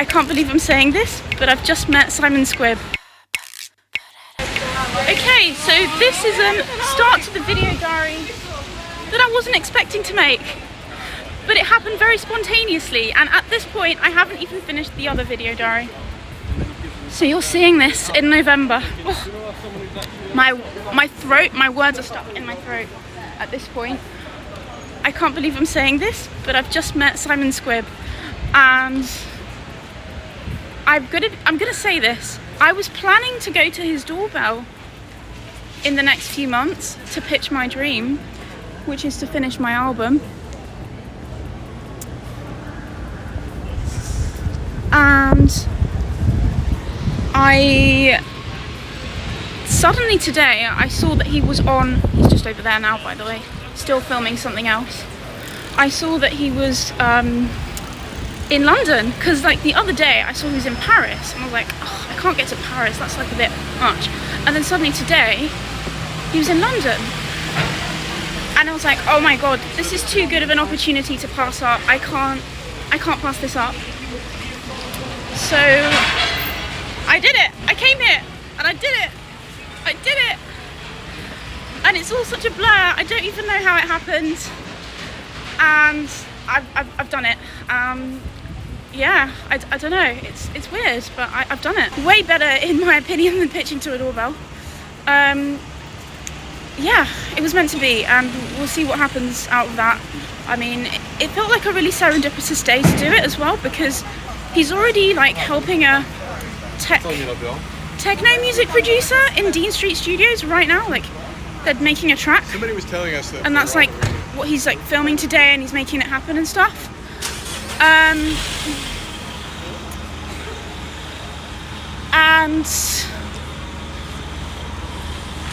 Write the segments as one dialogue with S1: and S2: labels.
S1: I can't believe I'm saying this, but I've just met Simon Squibb. Okay, so this is a start to the video diary that I wasn't expecting to make, but it happened very spontaneously, and at this point I haven't even finished the other video diary. So you're seeing this in November. Oh, my throat, my words are stuck in my throat at this point. I can't believe I'm saying this, but I've just met Simon Squibb, and I'm gonna say this. I was planning to go to his doorbell in the next few months to pitch my dream, which is to finish my album. And suddenly today I saw that he was on, he's just over there now by the way, still filming something else. I saw that he was in London, because like the other day I saw he was in Paris and I was like, oh, I can't get to Paris, that's like a bit much. And then suddenly today he was in London and I was like, oh my god, this is too good of an opportunity to pass up. I can't pass this up. So I did it. I came here and I did it. I did it. And it's all such a blur. I don't even know how it happened. And I've done it. Yeah, I don't know. It's weird, but I've done it. Way better in my opinion than pitching to a doorbell. Yeah, it was meant to be, and we'll see what happens out of that. I mean, it felt like a really serendipitous day to do it as well, because he's already like helping a techno music producer in Dean Street Studios right now. Like, they're making a track.
S2: Somebody was telling us that.
S1: And that's like what he's like filming today, and he's making it happen and stuff.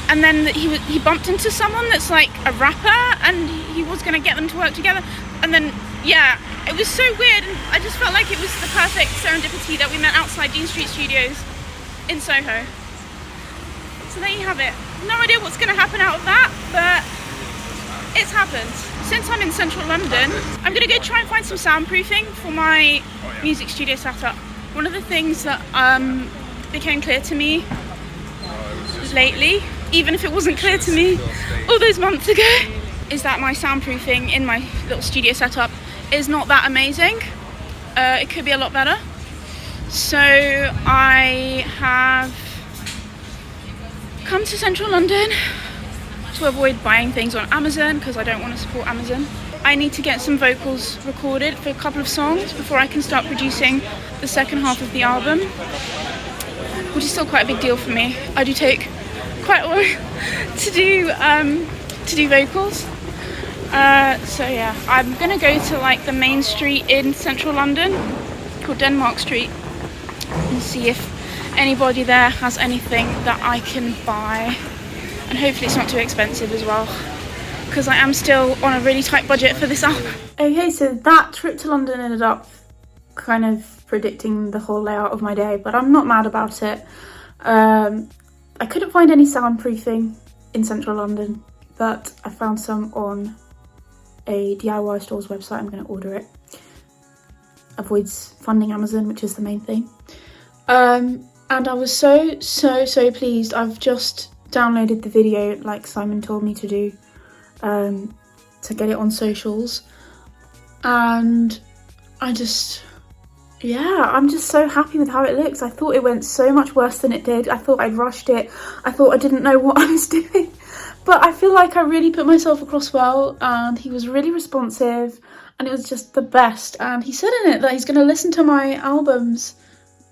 S1: And then he bumped into someone that's like a rapper, and he was gonna get them to work together. And then yeah, it was so weird, and I just felt like it was the perfect serendipity that we met outside Dean Street Studios in Soho. So there you have it. No idea what's gonna happen out of that, but it's happened. Since I'm in central London, I'm gonna go try and find some soundproofing for my music studio setup. One of the things that became clear to me lately, even if it wasn't clear to me all those months ago, is that my soundproofing in my little studio setup is not that amazing. It could be a lot better. So I have come to central London to avoid buying things on Amazon, because I don't want to support Amazon. I need to get some vocals recorded for a couple of songs before I can start producing the second half of the album, which is still quite a big deal for me. I do take quite a while to do vocals. So yeah, I'm gonna go to like the main street in central London called Denmark Street and see if anybody there has anything that I can buy, and hopefully it's not too expensive as well, because I am still on a really tight budget for this album. Okay, so that trip to London ended up kind of predicting the whole layout of my day, but I'm not mad about it. I couldn't find any soundproofing in central London, but I found some on a DIY store's website. I'm going to order it. Avoids funding Amazon, which is the main thing. And I was so pleased. I've just downloaded the video like Simon told me to do, to get it on socials, and I'm just so happy with how it looks. I thought it went so much worse than it did. I thought I'd rushed it. I thought I didn't know what I was doing. But I feel like I really put myself across well, and he was really responsive, and it was just the best. And he said in it that he's going to listen to my albums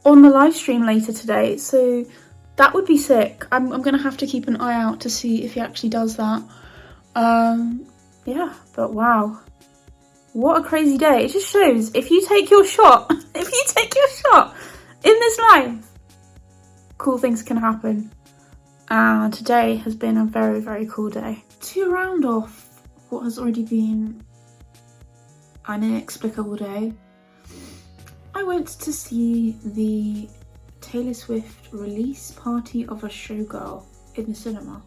S1: on the live stream later today, so that would be sick. I'm going to have to keep an eye out to see if he actually does that. Yeah, but wow. What a crazy day. It just shows if you take your shot, in this life, cool things can happen. And today has been a very, very cool day. To round off what has already been an inexplicable day, I went to see the Taylor Swift release party of a Showgirl in the cinema.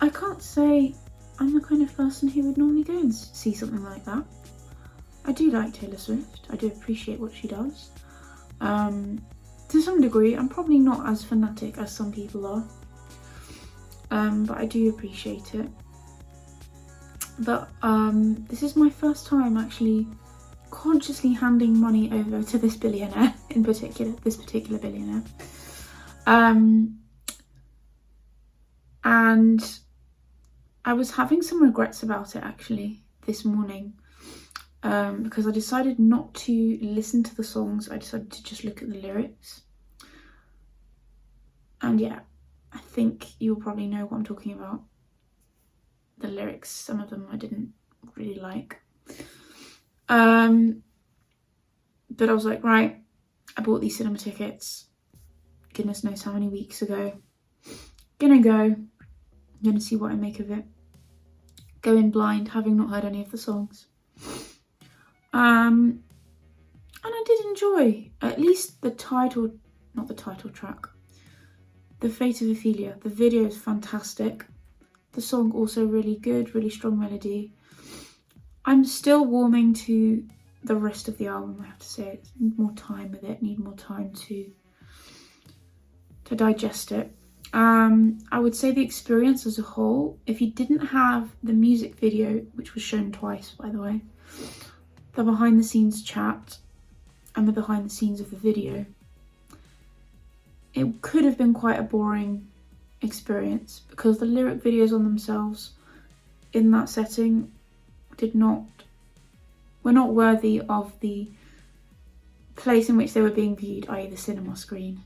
S1: I can't say I'm the kind of person who would normally go and see something like that. I do like Taylor Swift. I do appreciate what she does. To some degree, I'm probably not as fanatic as some people are. But I do appreciate it. But this is my first time actually consciously handing money over to this billionaire in particular, this particular billionaire. And I was having some regrets about it actually this morning, because I decided not to listen to the songs. I decided to just look at the lyrics. And yeah, I think you'll probably know what I'm talking about. The lyrics, some of them I didn't really like. But I was like, right, I bought these cinema tickets, goodness knows how many weeks ago. Gonna see what I make of it. Go in blind, having not heard any of the songs. And I did enjoy at least the title, not the title track, The Fate of Ophelia. The video is fantastic. The song also really good, really strong melody. I'm still warming to the rest of the album, I have to say. I need more time with it, need more time to digest it. I would say the experience as a whole, if you didn't have the music video, which was shown twice by the way, the behind the scenes chat and the behind the scenes of the video, it could have been quite a boring experience because the lyric videos on themselves in that setting were not worthy of the place in which they were being viewed, i.e. the cinema screen.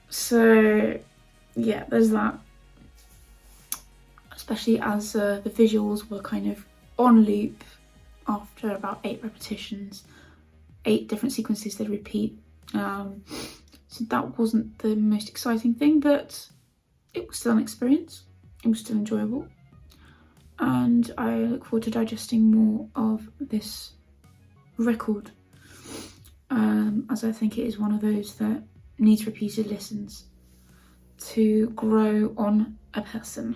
S1: So yeah, there's that. Especially as the visuals were kind of on loop after about 8 repetitions, 8 different sequences they repeat. So that wasn't the most exciting thing, but it was still an experience. It was still enjoyable. And I look forward to digesting more of this record, as I think it is one of those that needs repeated listens to grow on a person.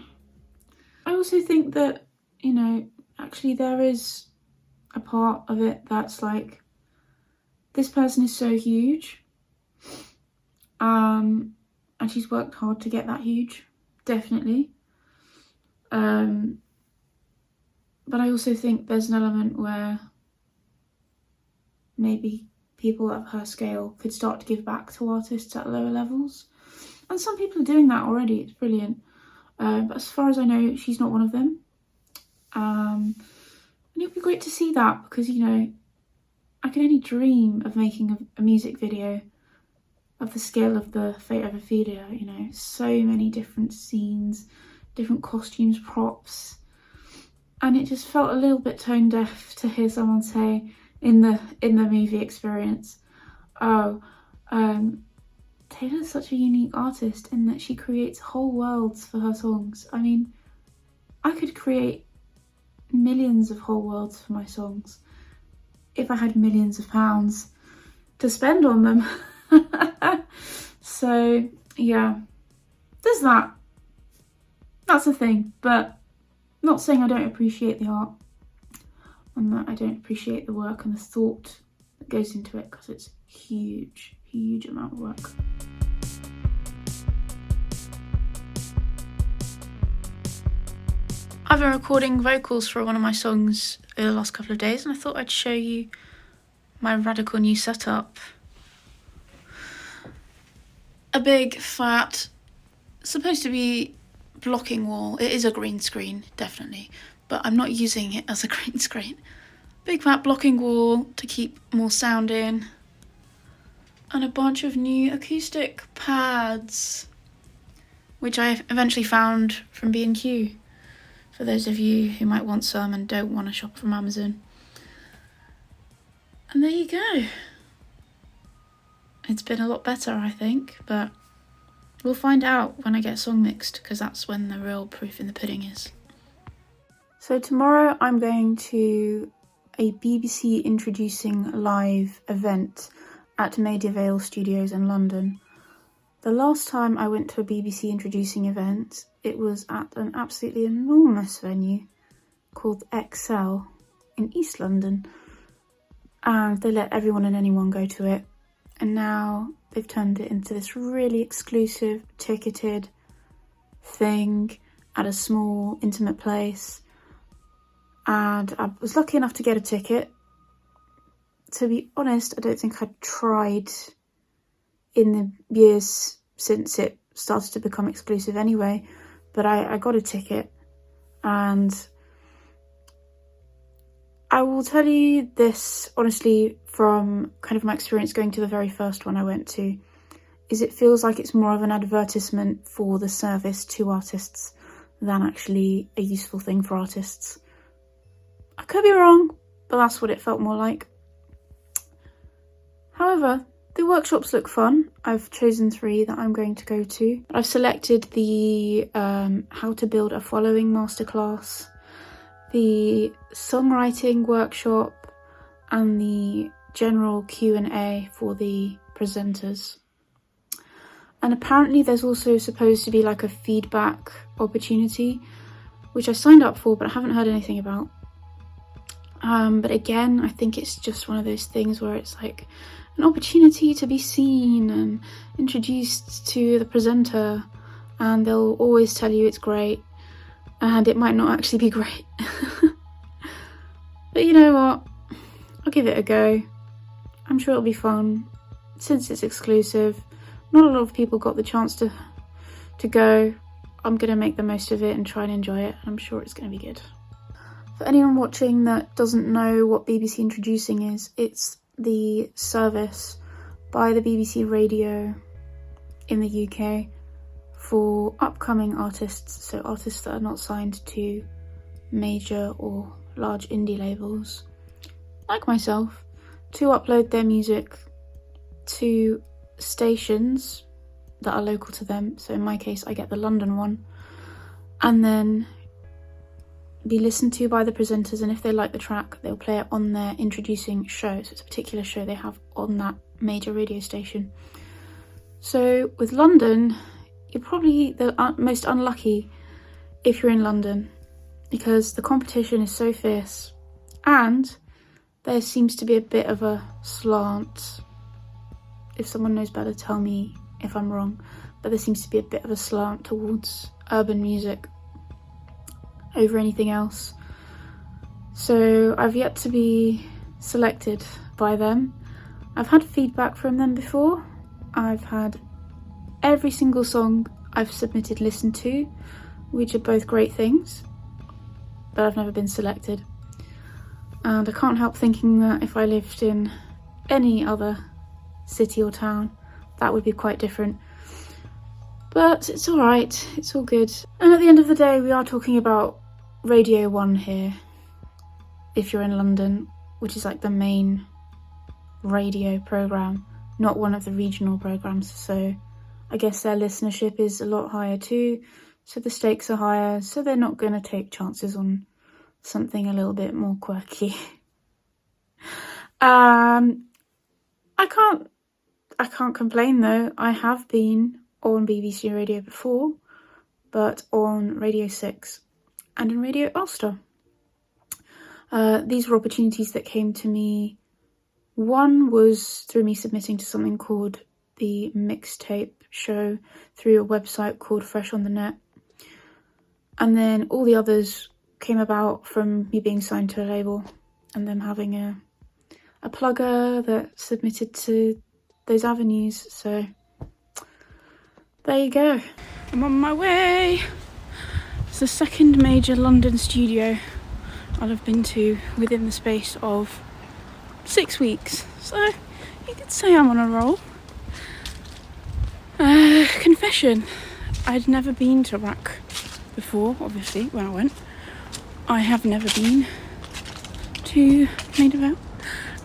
S1: I also think that, you know, actually there is a part of it that's like, this person is so huge, and she's worked hard to get that huge, definitely. But I also think there's an element where maybe people of her scale could start to give back to artists at lower levels. And some people are doing that already, it's brilliant. But as far as I know, she's not one of them. And it would be great to see that because, you know, I can only dream of making a music video of the scale of The Fate of Ophelia, you know, so many different scenes, different costumes, props. And it just felt a little bit tone deaf to hear someone say in the movie experience, oh, Taylor's such a unique artist in that she creates whole worlds for her songs. I mean, I could create millions of whole worlds for my songs if I had millions of pounds to spend on them. So yeah, there's that. That's a thing, but not saying I don't appreciate the art and that I don't appreciate the work and the thought that goes into it, because it's huge, huge amount of work. I've been recording vocals for one of my songs over the last couple of days, and I thought I'd show you my radical new setup. A big, fat, supposed to be blocking wall. It is a green screen, definitely, but I'm not using it as a green screen. Big fat blocking wall to keep more sound in, and a bunch of new acoustic pads, which I eventually found from B&Q, for those of you who might want some and don't want to shop from Amazon. And there you go. It's been a lot better, I think, but we'll find out when I get a song mixed, because that's when the real proof in the pudding is. So tomorrow I'm going to a BBC Introducing Live event at Maida Vale Studios in London. The last time I went to a BBC Introducing event, it was at an absolutely enormous venue called Excel in East London, and they let everyone and anyone go to it, and now they've turned it into this really exclusive, ticketed thing at a small, intimate place. And I was lucky enough to get a ticket. To be honest, I don't think I'd tried in the years since it started to become exclusive anyway, but I got a ticket, and I will tell you this honestly from kind of my experience going to the very first one I went to, is it feels like it's more of an advertisement for the service to artists than actually a useful thing for artists. I could be wrong, but that's what it felt more like. However, the workshops look fun. I've chosen 3 that I'm going to go to. I've selected the how to build a following masterclass, the songwriting workshop, and the general Q&A for the presenters. And apparently there's also supposed to be like a feedback opportunity, which I signed up for, but I haven't heard anything about. But again, I think it's just one of those things where it's like an opportunity to be seen and introduced to the presenter, and they'll always tell you it's great, and it might not actually be great. But you know what? I'll give it a go. I'm sure it'll be fun. Since it's exclusive, not a lot of people got the chance to go. I'm going to make the most of it and try and enjoy it. I'm sure it's going to be good. For anyone watching that doesn't know what BBC Introducing is, it's the service by the BBC Radio in the UK for upcoming artists, so artists that are not signed to major or large indie labels, like myself, to upload their music to stations that are local to them. So in my case, I get the London one, and then be listened to by the presenters, and if they like the track, they'll play it on their introducing show. So it's a particular show they have on that major radio station. So with London, you're probably the most unlucky if you're in London, because the competition is so fierce, and there seems to be a bit of a slant. If someone knows better, tell me if I'm wrong, but there seems to be a bit of a slant towards urban music over anything else. So I've yet to be selected by them. I've had feedback from them before. I've had every single song I've submitted listened to, which are both great things, but I've never been selected. And I can't help thinking that if I lived in any other city or town, that would be quite different. But it's alright, it's all good. And at the end of the day, we are talking about Radio 1 here, if you're in London, which is like the main radio programme, not one of the regional programmes, so I guess their listenership is a lot higher too, so the stakes are higher, so they're not going to take chances on something a little bit more quirky. I can't complain though. I have been on BBC Radio before, but on Radio 6 and in Radio Ulster. These were opportunities that came to me. One was through me submitting to something called the Mixtape Show through a website called Fresh on the Net. And then all the others came about from me being signed to a label and them having a plugger that submitted to those avenues. So there you go. I'm on my way. It's the second major London studio I'll have been to within the space of 6 weeks. So you could say I'm on a roll. Confession. I'd never been to RAC before, obviously, when I went. I have never been to Maida Vale.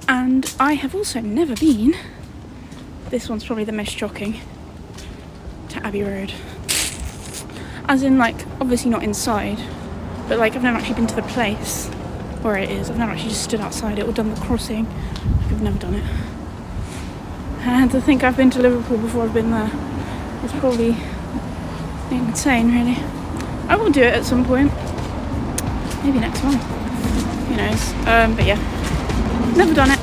S1: And I have also never been, this one's probably the most shocking, to Abbey Road. As in, like, obviously not inside, but like I've never actually been to the place where it is. I've never actually just stood outside it or done the crossing. Like, I've never done it. And to think I've been to Liverpool before I've been there is probably insane, really. I will do it at some point. maybe next month. Who knows? But yeah, never done it.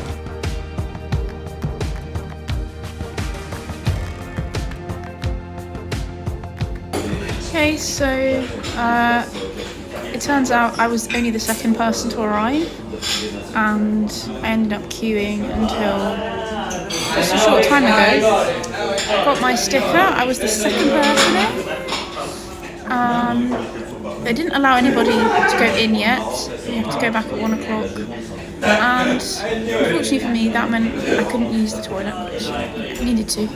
S1: Okay, so it turns out I was only the second person to arrive, and I ended up queuing until just a short time ago. Got my sticker. I was the second person in. They didn't allow anybody to go in yet. You have to go back at 1 o'clock. And unfortunately for me, that meant I couldn't use the toilet, which I needed to.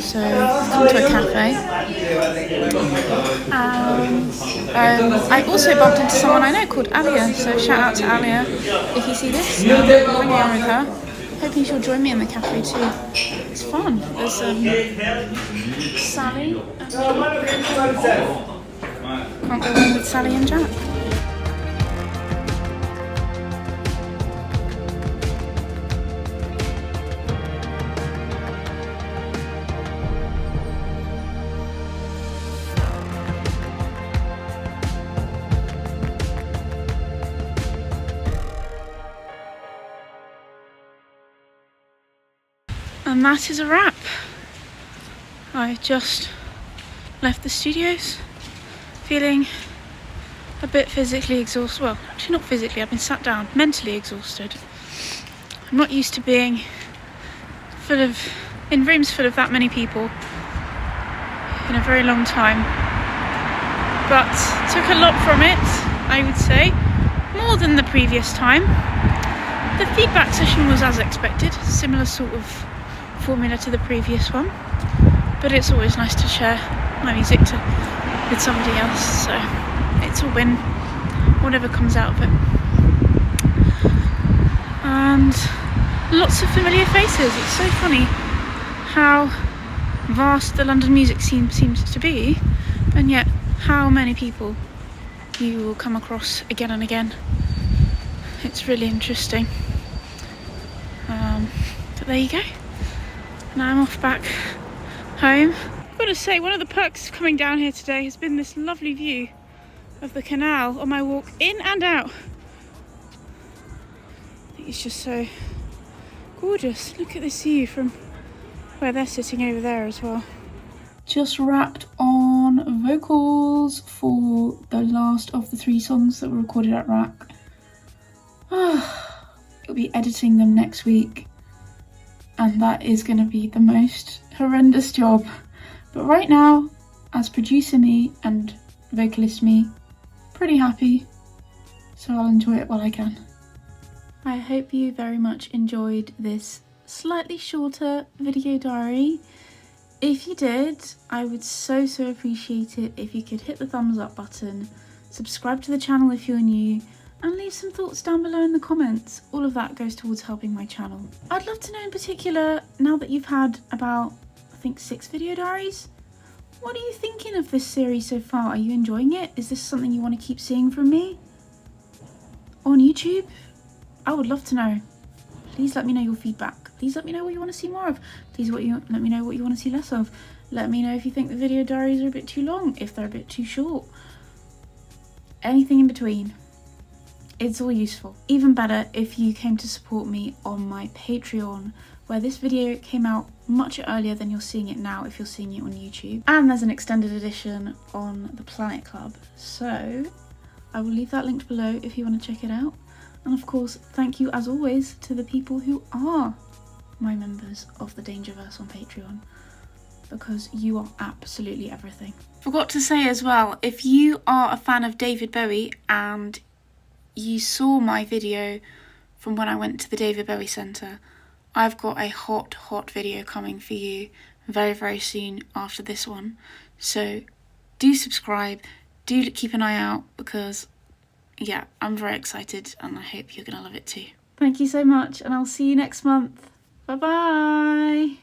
S1: So I've come to a cafe. I also bumped into someone I know called Alia. So shout out to Alia if you see this. I'm hanging out with her. Hoping she'll join me in the cafe too. It's fun. There's Sally. Can't go wrong with Sally and Jack. And that is a wrap. I just left the studios feeling a bit physically exhausted. Well, actually not physically, I've been sat down, mentally exhausted. I'm not used to being in rooms full of that many people in a very long time. But took a lot from it, I would say, more than the previous time. The feedback session was as expected, similar sort of formula to the previous one, but it's always nice to share my music with somebody else, so it's a win, whatever comes out of it. And lots of familiar faces. It's so funny how vast the London music scene seems to be, and yet how many people you will come across again and again. It's really interesting. But there you go. Now I'm off back home. I've got to say, one of the perks of coming down here today has been this lovely view of the canal on my walk in and out. I think it's just so gorgeous. Look at this view from where they're sitting over there as well. Just wrapped on vocals for the last of the 3 songs that were recorded at RAC. I'll be editing them next week, and that is going to be the most horrendous job. But right now, as producer me and vocalist me, pretty happy, so I'll enjoy it while I can. I hope you very much enjoyed this slightly shorter video diary. If you did, I would so appreciate it if you could hit the thumbs up button, subscribe to the channel if you're new, and leave some thoughts down below in the comments. All of that goes towards helping my channel. I'd love to know in particular, now that you've had about, I think 6 video diaries, what are you thinking of this series so far? Are you enjoying it? Is this something you want to keep seeing from me on YouTube? I would love to know. Please let me know your feedback. Please let me know what you want to see more of. Please let me know what you want to see less of. Let me know if you think the video diaries are a bit too long, if they're a bit too short. Anything in between. It's all useful. Even better if you came to support me on my Patreon, where this video came out much earlier than you're seeing it now if you're seeing it on YouTube. And there's an extended edition on the Planet Club. So I will leave that linked below if you want to check it out. And of course, thank you as always to the people who are my members of the Dangerverse on Patreon, because you are absolutely everything. Forgot to say as well, if you are a fan of David Bowie and you saw my video from when I went to the David Bowie Centre, I've got a hot video coming for you very soon after this one. So do subscribe, do keep an eye out, because yeah, I'm very excited and I hope you're gonna love it too. Thank you so much, and I'll see you next month. Bye bye.